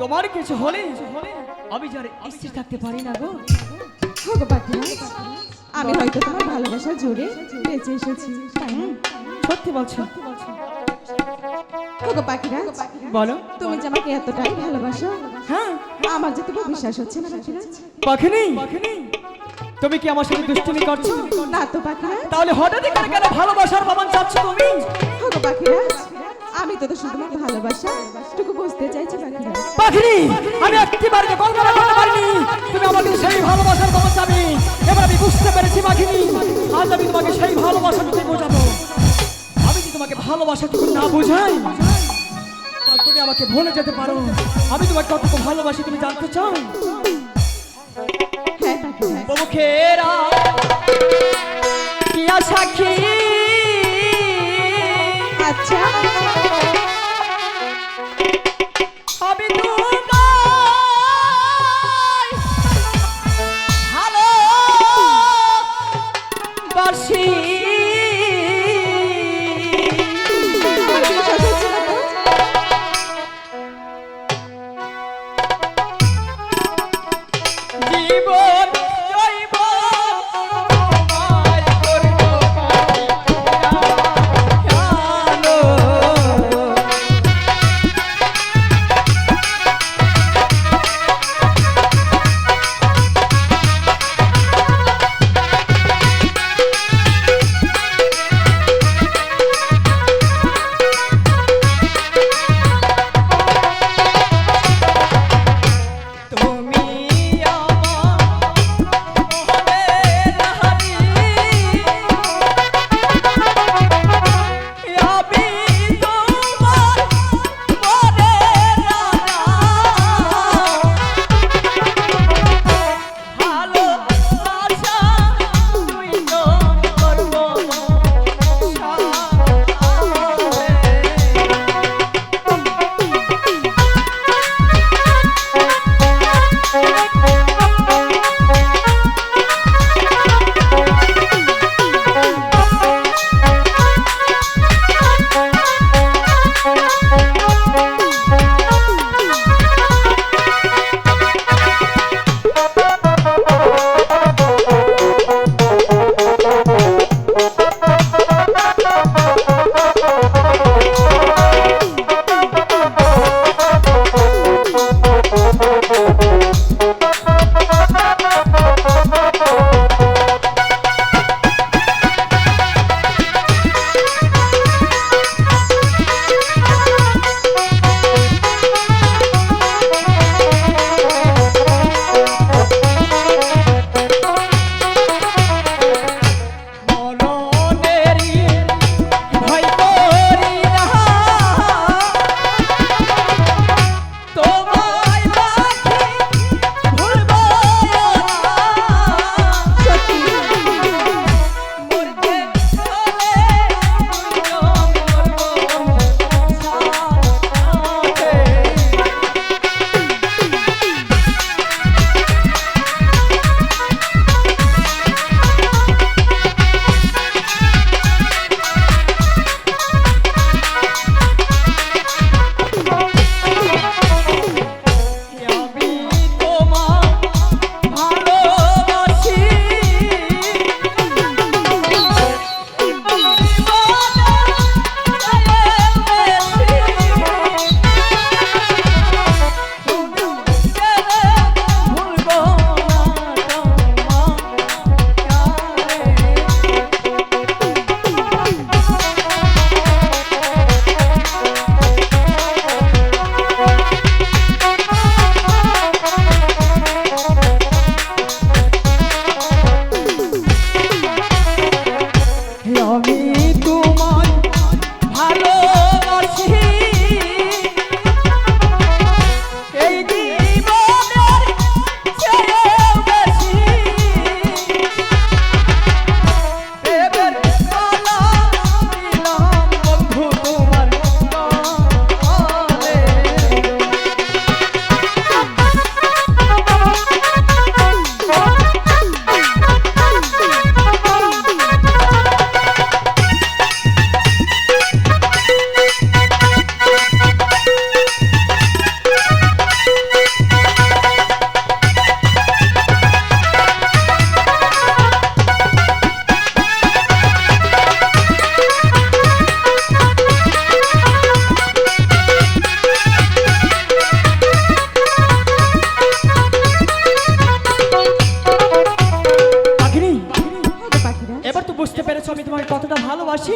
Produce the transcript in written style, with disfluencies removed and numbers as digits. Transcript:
তোমার কিছু হলে আমি যার স্থির থাকতে পারি না গো। গো পাখিরাজ, আমি হয়তো তোমার ভালোবাসার জোরে বেঁচে এসেছি, তাই না? সত্যি বলছো? গো পাখিরাজ, বলো। তুমি যে আমাকে এতটাই ভালোবাসো, হ্যাঁ। আমার যে তোমার বিশ্বাস হচ্ছে না পাখিরাজ। পাখিনি, তুমি কি আমার সাথে দুষ্টুমি করছো? না তো পাখিরাজ। তাহলে হঠাৎ করে কেন ভালোবাসার প্রমাণ চাচ্ছ তুমি? গো পাখিরাজ, আমি তো শুধু তোমার ভালোবাসা টুকু বুঝতে চাইছি পাখিরাজ। পাখিনি, আমি একটিবার কল্পনা করতে পারিনি তুমি আমাকে সেই ভালোবাসার প্রমাণ চাবি। এবার আমি বুঝতে পেরেছি পাখিনি, আজ আমি তোমাকে সেই ভালোবাসাটুকু বোঝাবো। আমি যদি তোমাকে ভালোবাসাটুকু না বোঝাই, তাহলে তুমি আমাকে ভুলে যেতে পারো। আমি তোমাকে কতটুকু ভালোবাসি তুমি জানতে চাও? হ্যাঁ পাখিরাজ। মুখেরা কি সাক্ষী, আচ্ছা, আমি তোমায় ভালোবাসি। আমার বিশ্বাস হচ্ছে না তো। জীবন জৈবন তোমায় করব কেন? তোমাকে কতটা ভালোবাসি